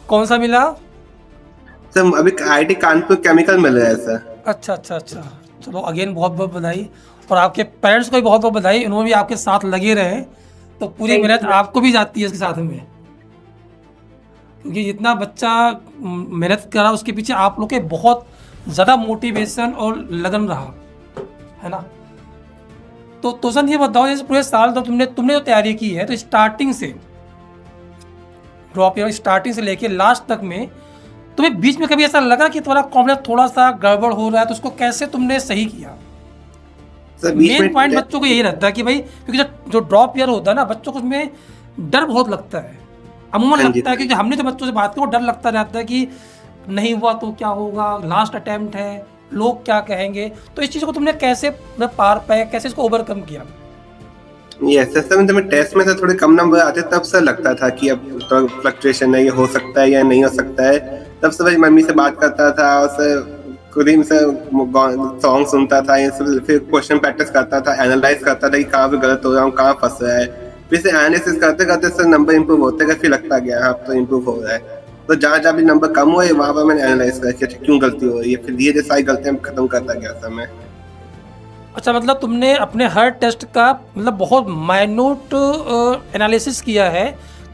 कौन सा मिला? सर अभी आईआईटी कानपुर केमिकल मिल रहा है सर। अच्छा अच्छा अच्छा, चलो अगेन बहुत बहुत बधाई। और आपके पेरेंट्स को भी बहुत बहुत बधाई, उन्होंने भी आपके साथ लगे रहे, तो पूरी मेहनत आपको भी जाती है इसके साथ में, क्योंकि जितना बच्चा मेहनत करा उसके पीछे आप लोग के बहुत ज़्यादा मोटिवेशन और लगन रहा है ना। तो तोसन ये बताओ, जैसे पूरे साल तो तुमने जो तैयारी की है, तो स्टार्टिंग से ड्रॉप ईयर स्टार्टिंग से लेके लास्ट तक में तुम्हें बीच में कभी ऐसा लगा कि तुम्हारा कॉन्फिडेंस थोड़ा सा गड़बड़ हो रहा है, तो उसको कैसे तुमने सही किया? सर बीच मेन पॉइंट में बच्चों को यही रहता है कि भाई, क्योंकि जो ड्रॉप ईयर होता है ना, बच्चों को उसमें डर बहुत लगता है, अमूमन हाँ जी लगता है, क्योंकि हमने तो बच्चों से बात की, वो डर लगता रहता है कि नहीं हुआ तो क्या होगा, लास्ट अटेम्प्ट है, लोग क्या कहेंगे। तो इस चीज़ को तुमने कैसे पार पाया, कैसे इसको ओवरकम किया? ये सर जब मैं टेस्ट में सर थोड़े कम नंबर आते तब सर लगता था कि अब तो फ्लक्चुएशन है, ये हो सकता है या नहीं हो सकता है। तब से भाई मम्मी से बात करता था और सर खुद ही से सॉन्ग सुनता था, ये सब फिर क्वेश्चन प्रैक्टिस करता था, एनालाइज करता था कि कहाँ पे गलत हो रहा हूँ, कहाँ फंस रहा है। फिर से एनालिसिस करते करते सर नंबर इंप्रूव होते गए, फिर लगता गया हाँ अब तो इंप्रूव हो रहा है। तो जहाँ जहाँ भी नंबर कम हुए वहाँ पर मैंने एनालाइज किया कि क्यों गलती हो रही है, फिर धीरे धीरे सारी गलतियाँ खत्म करता गया सर मैं। अच्छा, मतलब तुमने अपने हर टेस्ट का मतलब बहुत माइन्यूट एनालिसिस किया है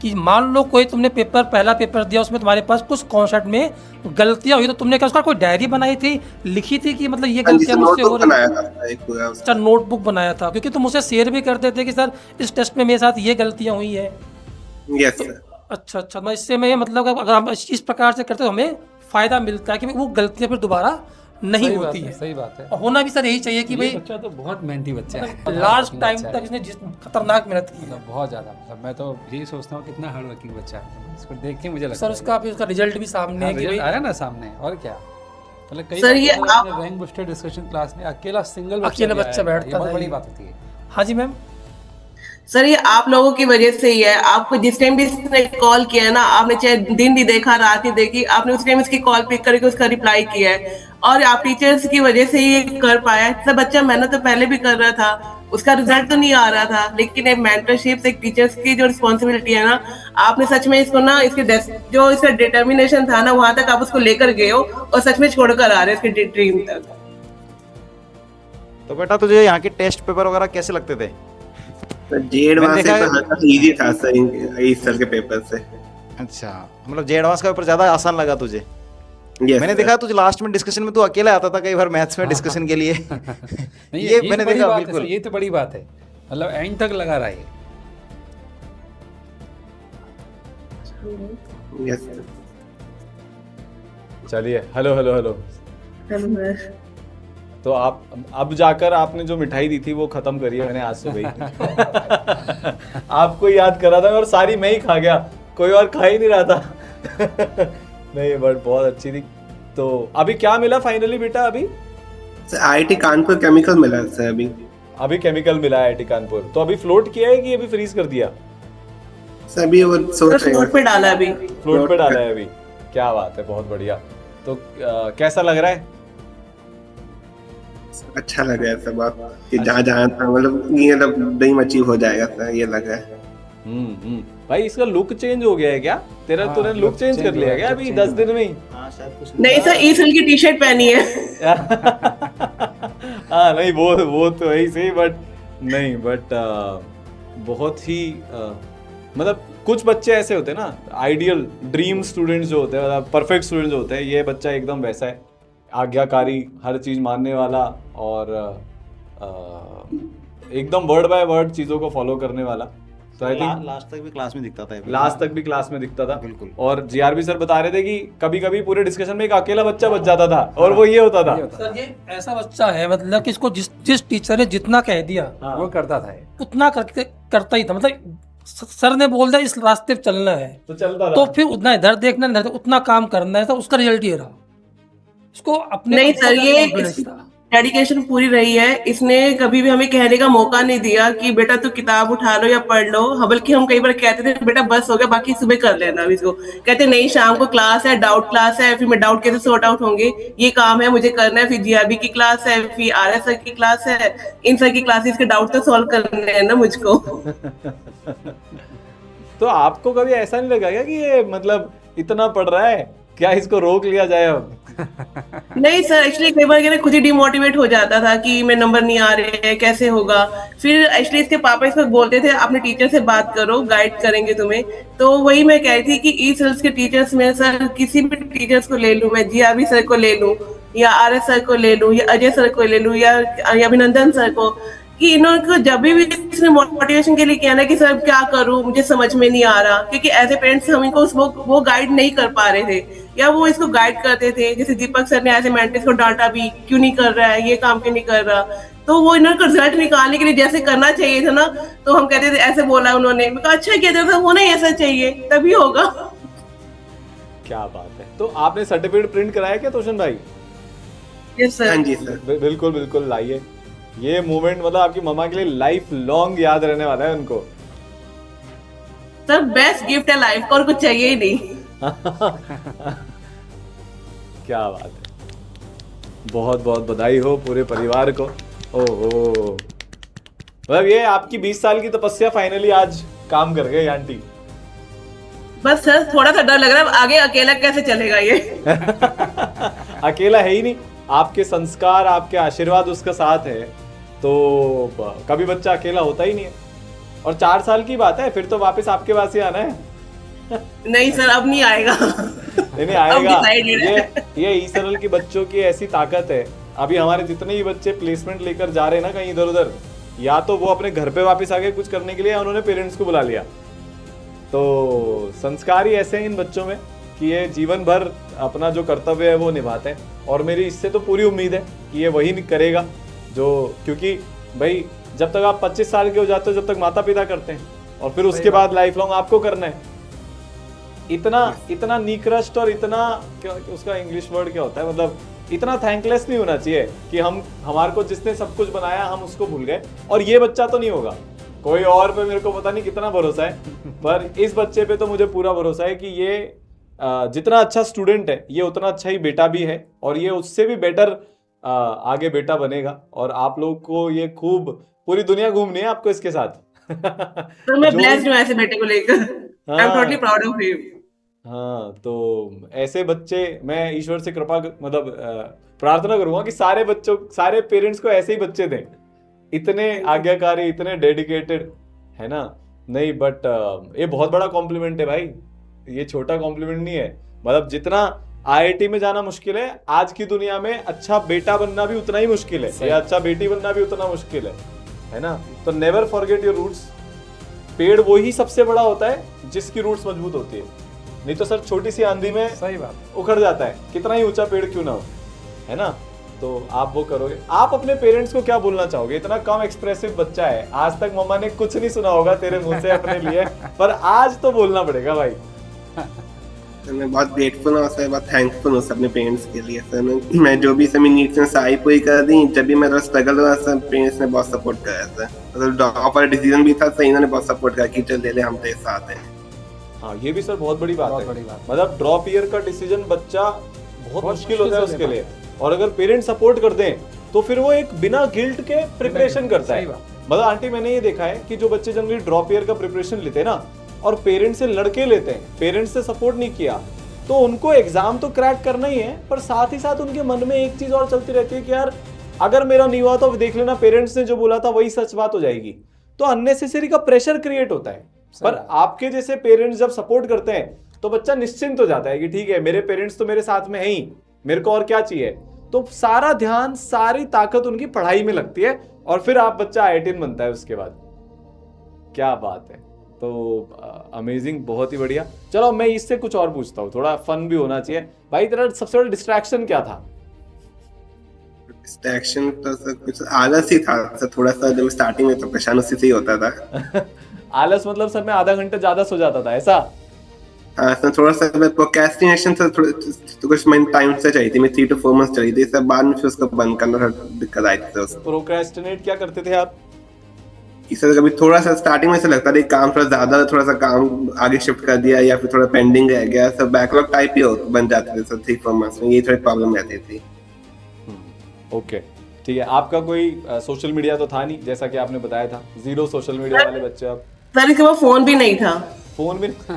कि मान लो कोई तुमने पहला पेपर दिया, उसमें तुम्हारे पास कुछ कॉन्सेप्ट में गलतियां हुई, तो तुमने क्या उसका कोई डायरी बनाई थी, लिखी थी कि मतलब ये हाँ जी गलतियां सर, मुझसे हो नोटबुक रही? बनाया था एक पूरा अच्छा, उसका। नोटबुक बनाया था, क्योंकि तुम उसे शेयर भी करते थे कि सर इस टेस्ट में मेरे साथ ये गलतियां हुई है। यस तो सर। अच्छा अच्छा, मैं इससे मैं मतलब अगर हम इस प्रकार से करते तो हमें फ़ायदा मिलता है कि वो गलतियां फिर दोबारा नहीं सही बात होती है, है। सही बात है। और होना भी सर यही चाहिए कि ये भाई बच्चा तो बहुत मेहनती बच्चा है, लास्ट टाइम अच्छा तक है। इसने जिस खतरनाक मेहनत की है, मतलब बहुत ज़्यादा, मतलब मैं तो यही सोचता हूँ कितना हार्ड वर्किंग बच्चा है, इसको देख के मुझे लगता सर है उसका फिर उसका रिजल्ट भी सामने हाँ, है कि रिजल्ट भाई आ रहा है ना सामने, और क्या। मतलब कई सर, बार ये तो आप- अपने रैंक बूस्टर डिस्कशन क्लास में अकेला सिंगल अकेला भी बच्चा आया है, बैठता ये बहुत था बड़ी ये। बात होती है। हाँ जी मैम। सर ये आप लोगों की वजह से ही है। आपको जिस टाइम भी इसने कॉल किया है ना, आपने चाहे दिन भी देखा रात ही देखी, आपने उस टाइम इसकी कॉल पिक करके उसका रिप्लाई किया है, और आप टीचर्स की वजह से ही ये कर पाया है। सब बच्चा मेहनत तो पहले भी कर रहा था, उसका रिजल्ट तो नहीं आ रहा था, लेकिन एक मेंटरशिप, एक टीचर्स की जो रिस्पॉन्सिबिलिटी है ना, आपने सच में इसको ना, इसके जो इसका डिटर्मिनेशन था ना, वहां तक आप उसको लेकर गए हो और सच में छोड़कर आ रहे हो इसके ड्रीम तक। तो बेटा तुझे यहाँ के टेस्ट पेपर वगैरह कैसे लगते थे? सर जे एडवांस मैंने देखा पेपर है- हल्का इजी था सर इस साल के पेपर से। अच्छा, मतलब जे एडवांस का पेपर ज्यादा आसान लगा तुझे? यस मैंने देखा तुझे लास्ट में डिस्कशन में तू अकेले आता था कई बार मैथ्स में डिस्कशन के लिए। नहीं ये तो मैंने बड़ी देखा बात है बिल्कुल। सर, ये तो बड़ी बात है, मतलब एंड तक लगा रहा है। यस। चलिए, हेलो हेलो हेलो। तो आप अब जाकर आपने जो मिठाई दी थी वो खत्म करी है मैंने आज सुबह ही। आपको याद करा था और सारी मैं ही खा गया, कोई और खा ही नहीं रहा था। नहीं बट बहुत अच्छी थी। तो अभी क्या मिला फाइनली बेटा? अभी सर आईआईटी कानपुर केमिकल मिला है सर अभी। अभी केमिकल मिला है आईआईटी कानपुर। तो अभी फ्लोट किया है कि अभी फ्रीज कर दिया? सर अभी वो सोच रहे फ्लोट पे हैं। डाला अभी। फ्लोट पे डाला है अभी। क्या बात है, बहुत बढ़िया। तो कैसा लग रहा है? अच्छा लग रहा है सब आप कि जहाँ जहाँ था मतलब ये मतलब ड्रीम अचीव हो जाएगा सर, ये लग रहा है। भाई इसका लुक चेंज हो गया है क्या तेरा? हाँ, तूने लुक look चेंज change कर लिया हुआ क्या है, अभी look 10 change दिन में ही? हाँ शायद कुछ नहीं सर, ईसल की टी शर्ट पहनी है। हाँ नहीं वो तो है ही सही, बट नहीं बट बहुत ही मतलब कुछ बच्चे ऐसे होते हैं ना, आइडियल ड्रीम स्टूडेंट्स जो होते हैं, मतलब परफेक्ट स्टूडेंट्स जो होते हैं, ये बच्चा एकदम वैसा है, आज्ञाकारी, हर चीज मानने वाला और एकदम वर्ड बाय वर्ड चीजों को फॉलो करने वाला। तो आई थिंक लास्ट तक भी क्लास में दिखता था ये। लास्ट तक भी क्लास में दिखता था। बिल्कुल। और जीआरबी सर बता रहे थे कि कभी कभी पूरे डिस्कशन में एक अकेला बच्चा बच जाता था और वो ये होता था। सर ये ऐसा बच्चा है मतलब कि इसको जिस टीचर ने जितना कह दिया वो करता था ये। उतना करता ही था। मतलब सर ने बोल दिया इस रास्ते पे चलना है तो चलता तो था। फिर उतना इधर देखना इधर उतना काम करना है, तो उसका रिजल्ट ये रहा। इसको अपने नहीं खुद सर, पर ये confidence था। डेडिकेशन पूरी रही है। इसने कभी भी हमें कहने का मौका नहीं दिया कि बेटा तू किताब उठा लो या पढ़ लो, बल्कि हम कई बार कहते थे बेटा बस हो गया, बाकी सुबह कर लेना। अभी इसको कहते नहीं, शाम को क्लास है, डाउट क्लास है, फिर मैं डाउट कैसे सॉर्ट आउट होंगे, ये काम है मुझे करना है, फिर जीआरबी की क्लास है, फिर आरएस सर की क्लास है, इन सर की क्लासेस के डाउट तो सॉल्व करने हैं ना मुझको। तो आपको कभी ऐसा नहीं लगा क्या कि ये मतलब इतना पढ़ रहा है, क्या इसको रोक लिया जाए अब? नहीं सर, एक्चुअली कई बार क्या खुद ही डिमोटिवेट हो जाता था कि मेरे नंबर नहीं आ रहे हैं, कैसे होगा। फिर एक्चुअली इसके पापा इसको बोलते थे अपने टीचर से बात करो, गाइड करेंगे तुम्हें। तो वही मैं कह रही थी कि ई सेल्स के टीचर्स में सर किसी भी टीचर्स को ले लूं, मैं जीआरबी सर को ले लूं या आर एस सर को ले लूं या अजय सर को ले लूं या अभिनंदन सर को, कि इन्होंने जब भी इसने मोटिवेशन के लिए किया ना कि सर क्या करूं, मुझे समझ में नहीं आ रहा, क्योंकि एज ए पेरेंट्स हम इनको वो गाइड नहीं कर पा रहे थे या वो इसको गाइड करते थे। जैसे दीपक सर ने एज ए मेंटर इसको डांटा भी, क्यों नहीं कर रहा है, ये काम क्यों नहीं कर रहा। तो वो इन्होंने रिजल्ट निकालने के लिए जैसे करना चाहिए था ना, तो हम कहते थे ऐसे बोला उन्होंने, मैं कहा अच्छा किया था, होना ही ऐसा चाहिए तभी होगा। क्या बात है। तो आपने सर्टिफिकेट प्रिंट कराया क्या तोशन भाई? यस हाँ सर। जी सर। बिल्कुल बिल्कुल लाइए। ये मोमेंट मतलब आपकी मम्मा के लिए लाइफ लॉन्ग याद रहने वाला है उनको। सर बेस्ट गिफ्ट है लाइफ का, और कुछ चाहिए ही नहीं। क्या बात है, बहुत बहुत बधाई हो पूरे परिवार को। ओहो, मतलब ये आपकी 20 साल की तपस्या फाइनली आज काम कर गई आंटी। बस सर थोड़ा सा डर लग रहा है, आगे अकेला कैसे चलेगा ये। अकेला है ही नहीं, आपके संस्कार आपके आशीर्वाद उसका साथ है, तो कभी बच्चा अकेला होता ही नहीं है। और 4 साल की बात है, फिर तो वापस आपके पास ही आना है। नहीं सर अब नहीं आएगा। नहीं आएगा। ये ई सरल की बच्चों की ऐसी ताकत है। अभी हमारे जितने ही बच्चे प्लेसमेंट लेकर जा रहे हैं ना कहीं इधर उधर, या तो वो अपने घर पे वापस आ गए कुछ करने के लिए, या उन्होंने पेरेंट्स को बुला लिया। तो संस्कार ही ऐसे हैं इन बच्चों में कि ये जीवन भर अपना जो कर्तव्य है वो निभाते हैं। और मेरी इससे तो पूरी उम्मीद है कि ये वही करेगा जो, क्योंकि भाई जब तक आप 25 साल के हो जाते हो, जब तक माता पिता करते हैं, और फिर उसके बाद लाइफ लॉन्ग आपको करना है। इतना निकृष्ट और इतना क्या उसका इंग्लिश वर्ड क्या होता है, मतलब इतना थैंकलेस नहीं होना चाहिए कि हमारे को जिसने सब कुछ बनाया हम उसको भूल गए। और ये बच्चा तो नहीं होगा, कोई और पे मेरे को पता नहीं कितना भरोसा है, पर इस बच्चे पे तो मुझे पूरा भरोसा है कि ये जितना अच्छा स्टूडेंट है ये उतना अच्छा ही बेटा भी है, और ये उससे भी बेटर आगे बेटा बनेगा। और आप लोग को ये खूब पूरी दुनिया घूमनी है आपको इसके साथ। तो मैं ब्लेस्ड हूं ऐसे बेटे को लेकर। I am totally proud of him. हाँ, तो ऐसे बच्चे मैं ईश्वर से कृपा मतलब प्रार्थना करूंगा कि सारे पेरेंट्स को ऐसे ही बच्चे दें, इतने आज्ञाकारी, इतने डेडिकेटेड, है ना। नहीं बट ये बहुत बड़ा कॉम्प्लीमेंट है भाई, ये छोटा कॉम्प्लीमेंट नहीं है। मतलब जितना आईआईटी में जाना मुश्किल है, आज की दुनिया में अच्छा बेटा बनना भी उतना ही मुश्किल है, या अच्छा बेटी बनना भी उतना मुश्किल है ना। तो नेवर फॉरगेट योर रूट्स। पेड़ वही सबसे बड़ा होता है जिसकी रूट्स मजबूत होती है, नहीं तो सर छोटी सी आंधी में सही बात उखड़ जाता है, कितना ही ऊंचा पेड़ क्यों ना हो, है ना। तो आप वो करोगे। आप अपने पेरेंट्स को क्या बोलना चाहोगे? इतना कम एक्सप्रेसिव बच्चा है, आज तक मम्मा ने कुछ नहीं सुना होगा तेरे मुंह से अपने लिए, पर आज तो बोलना पड़ेगा भाई। मैं बहुत ग्रेटफुल हूँ सर, बहुत थैंकफुल हूँ अपने पेरेंट्स के लिए सर। मैं जो भी सभी नीड्स में सारी पूरी कर दी, जब भी मेरा स्ट्रगल हुआ सर पेरेंट्स ने बहुत सपोर्ट करा सर। मतलब ड्रॉप वाला डिसीजन भी था सर, इन्होंने बहुत सपोर्ट करा कि चल ले ले हम तेरे साथ हैं। हाँ, ये भी सर बहुत बड़ी बात बहुत है। बड़ी बात। मतलब ड्रॉप ईयर का डिसीजन बच्चा बहुत मुश्किल होता है उसके लिए, और अगर पेरेंट्स सपोर्ट कर दें तो फिर वो एक बिना गिल्ट के प्रिपरेशन करता है। मतलब आंटी मैंने ये देखा है कि जो बच्चे जनरली ड्रॉप ईयर का प्रिपरेशन लेते हैं ना, और पेरेंट्स से लड़के लेते हैं, पेरेंट्स से सपोर्ट नहीं किया, तो उनको एग्जाम तो क्रैक करना ही है, पर साथ ही साथ उनके मन में एक चीज और चलती रहती है कि यार अगर मेरा नहीं हुआ तो देख लेना पेरेंट्स ने जो बोला था वही सच बात हो जाएगी। तो अननेसेसरी का प्रेशर क्रिएट होता है। पर आपके जैसे पेरेंट्स जब सपोर्ट करते हैं तो बच्चा निश्चिंत हो जाता है कि ठीक है मेरे पेरेंट्स तो मेरे साथ में है ही, मेरे को और क्या चाहिए। तो सारा ध्यान सारी ताकत उनकी पढ़ाई में लगती है, और फिर आप बच्चा आईआईटीएन बनता है उसके बाद। क्या बात है। तो अमेजिंग, बहुत ही बढ़िया। चलो मैं इससे कुछ और पूछता हूँ, थोड़ा फन भी होना चाहिए भाई। तेरा सबसे बड़ा डिस्ट्रैक्शन क्या था? डिस्ट्रैक्शन तो सर कुछ आलस ही था सर, थोड़ा सा जब स्टार्टिंग में तो परेशान उसी से ही होता था। आलस मतलब सर मैं आधा घंटा ज्यादा सो जाता था ऐसा? हाँ सर, थोड़ा सा प्रोक्रेस्टिनेशन सर, तो कुछ मन टाइम से चाहिए थी, मैं 3 to 4 months चाहिए थी सर, बाद में फिर उसको बंद करना था, दिक्कत आई थी सर। प्रोक्रेस्टिनेट क्या करते थे आप? सर कभी थोड़ा सा स्टार्टिंग में से लगता था काम थोड़ा ज्यादा, थोड़ा सा काम आगे शिफ्ट कर दिया या फिर थोड़ा पेंडिंग रह गया सर, बैकलॉग टाइप ही बन जाते थे सर 3-4 months में, ये थोड़ी प्रॉब्लम रहती थी। ओके ठीक है। आपका कोई सोशल मीडिया तो था नहीं, जैसा कि आपने बताया था, 0 सोशल मीडिया वाले बच्चे आप? सर इसके बाद फोन भी नहीं था। फोन भी नहीं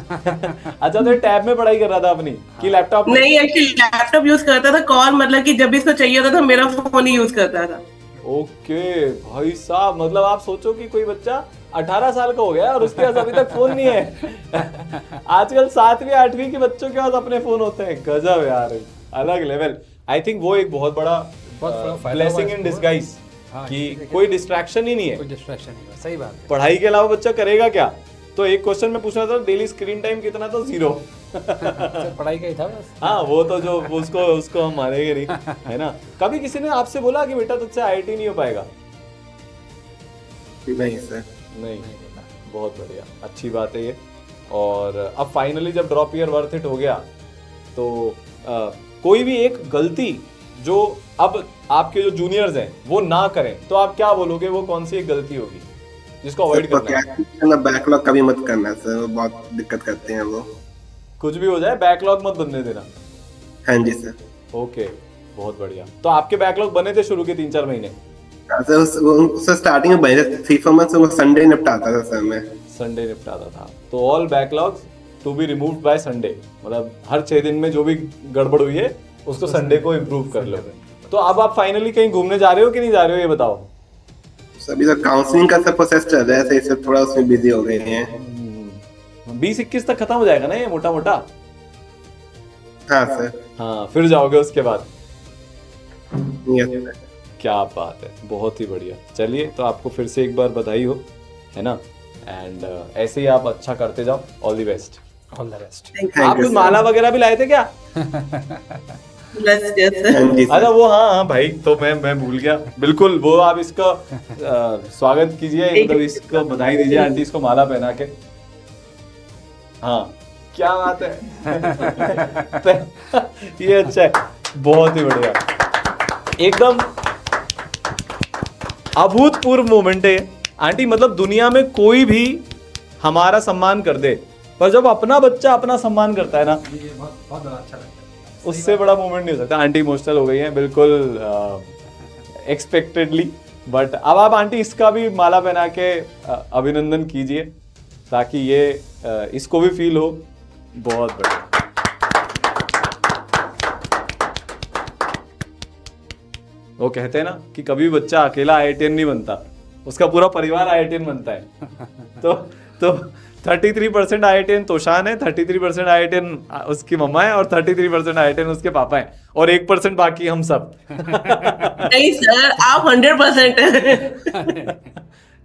अच्छा तो टैब में पढ़ाई कर रहा था अपनी कि लैपटॉप में? नहीं, एक्चुअली लैपटॉप यूज करता था, कॉल मतलब कि जब भी इसको चाहिए होता था मेरा फोन ही यूज करता था। ओके भाई साहब, मतलब आप सोचो कि कोई बच्चा 18 साल का हो गया और उसके पास अभी तक फोन नहीं है। आजकल 7वीं 8वीं के बच्चों के पास अपने फोन होते हैं। गजब यार, अलग लेवल। आई थिंक वो एक बहुत बड़ा फायदा ब्लेसिंग हुआ इन इसको। डिस्गाइज हाँ, कि देखिए, कोई डिस्ट्रैक्शन ही नहीं है। कोई डिस्ट्रैक्शन नहीं है, सही बात है। पढ़ाई के अलावा बच्चा करेगा क्या? तो एक क्वेश्चन मैं पूछ रहा था, डेली स्क्रीन टाइम कितना? तो 0। सिर्फ पढ़ाई का ही था बस। हाँ वो तो जो उसको हम मानेंगे नहीं, है ना। कभी किसी ने आपसे बोला कि बेटा तुझसे IIT नहीं हो पाएगा? नहीं सर। नहीं, बहुत बढ़िया, अच्छी बात है ये। और अब फाइनली जब ड्रॉप ईयर वर्थ इट हो गया तो कोई भी एक गलती जो अब आपके जो जूनियर्स हैं वो ना करें, तो आप क्या बोलोगे? वो कौन सी एक गलती होगी जिसको अवॉइड करना है? बैकलॉग कभी मत करना सर, वो बहुत दिक्कत करते हैं वो। कुछ भी हो जाए बैकलॉग मत बनने देना। हाँ जी सर। ओके, बहुत बढ़िया। तो आपके बैकलॉग बने थे शुरू के 3-4 महीने? सर स्टार्टिंग में बने थे 3-4 मंथ्स, वो संडे निपटाता था सर मैं। संडे निपटाता था। तो all backlogs to be removed by Sunday, मतलब हर 6 दिन में जो भी गड़बड़ हुई है उसको संडे को इम्प्रूव कर लो। तो अब आप फाइनली कहीं घूमने जा रहे हो कि नहीं जा रहे हो, ये बताओ। अभी तो काउंसलिंग का सब प्रोसेस चल रहा है, इससे थोड़ा उसमें बिजी हो गए हैं। 20-21 तक खत्म हो जाएगा ना ये मोटा मोटा? हाँ सर। हाँ, फिर जाओगे उसके बाद? Yes sir. क्या बात है, बहुत ही बढ़िया। चलिए, तो आपको फिर से एक बार बधाई हो, है ना। एंड ऐसे ही आप अच्छा करते जाओ। All the best. All the best. आप कुछ माला वगैरह भी लाए थे क्या? Yes, yes, sir. हाँ जी अच्छा सर। वो, हाँ भाई, तो मैं भूल गया बिल्कुल। वो आप इसका स्वागत कीजिए, मतलब इसको बधाई दीजिए आंटी इसको माला पहना के। हाँ, क्या बात है। ये अच्छा है, बहुत ही बढ़िया, एकदम अभूतपूर्व मोमेंट है आंटी। मतलब दुनिया में कोई भी हमारा सम्मान कर दे, पर जब अपना बच्चा अपना सम्मान करता है ना, ये बहुत बड़ा अच्छा लगता है। उससे बड़ा मोमेंट नहीं हो सकता। आंटी इमोशनल हो गई हैं बिल्कुल एक्सपेक्टेडली। बट अब आप आंटी इसका भी माला पहना के अभिनंदन कीजिए, ताकि ये इसको भी फील हो। बहुत बढ़िया। वो कहते हैं ना कि कभी बच्चा अकेला IITian नहीं बनता, उसका पूरा परिवार IITian बनता है। तो 33% IITian तोशान है, 33% IITian उसकी मम्मा है, और 33% IITian उसके पापा है, और 1% बाकी हम सब। नहीं सर, आप 100% हैं।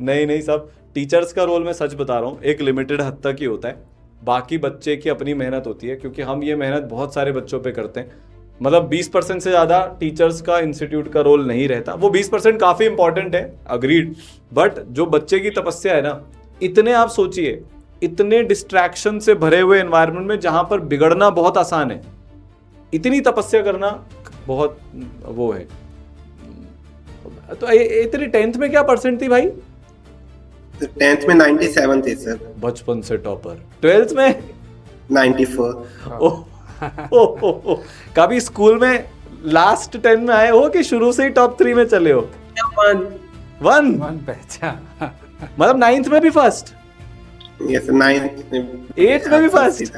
नहीं सब टीचर्स का रोल, मैं सच बता रहा हूँ, एक लिमिटेड हद तक ही होता है। बाकी बच्चे की अपनी मेहनत होती है, क्योंकि हम ये मेहनत बहुत सारे बच्चों पे करते हैं। मतलब 20% से ज़्यादा टीचर्स का इंस्टीट्यूट का रोल नहीं रहता। वो 20% काफ़ी इंपॉर्टेंट है, अग्रीड, बट जो बच्चे की तपस्या है ना, इतने आप सोचिए, इतने डिस्ट्रैक्शन से भरे हुए एनवायरनमेंट में जहां पर बिगड़ना बहुत आसान है, इतनी तपस्या करना बहुत वो है। तो इतनी 10th में क्या परसेंट थी भाई? 10th में 97 थे सर। बचपन से टॉपर। 12th में 94। ओह, कभी स्कूल में लास्ट 10 में आए हो कि शुरू से ही टॉप 3 में चले हो? 1 मन पहचान। मतलब 9th में भी फर्स्ट, यस 9th 8th में भी फर्स्ट।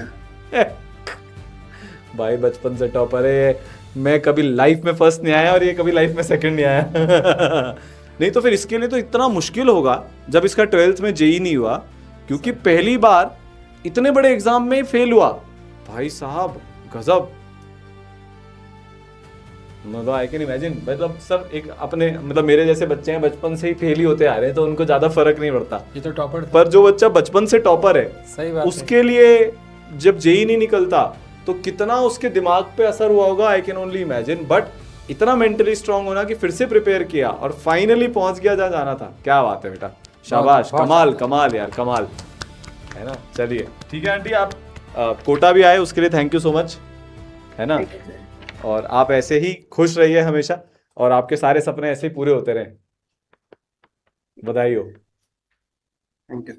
भाई बचपन से टॉपर है। मैं कभी लाइफ में फर्स्ट नहीं आया, और ये कभी लाइफ में सेकंड नहीं आया। नहीं तो फिर इसके लिए तो इतना मुश्किल होगा जब इसका 12th में JEE नहीं हुआ, क्योंकि पहली बार इतने बड़े एग्जाम में फेल हुआ। भाई साहब गजब। मतलब आई कैन इमेजिन, मतलब सब एक अपने, मतलब मेरे जैसे बच्चे हैं बचपन से ही फेल ही होते आ रहे हैं, तो उनको ज्यादा फर्क नहीं पड़ता। ये तो टॉपर था। पर जो बच्चा बचपन से टॉपर है, सही बात उसके लिए जब JEE नहीं निकलता तो कितना उसके दिमाग पे असर हुआ होगा, I can only imagine. But इतना मेंटली स्ट्रांग होना कि फिर से प्रिपेयर किया और फाइनली पहुंच गया जहाँ जाना था। क्या बात है बेटा, शाबाश, कमाल कमाल यार, कमाल है ना। चलिए ठीक है आंटी, आप कोटा भी आए उसके लिए थैंक यू सो मच, है ना। और आप ऐसे ही खुश रहिए हमेशा, और आपके सारे सपने ऐसे ही पूरे होते रहें। बधाई हो। Thank you.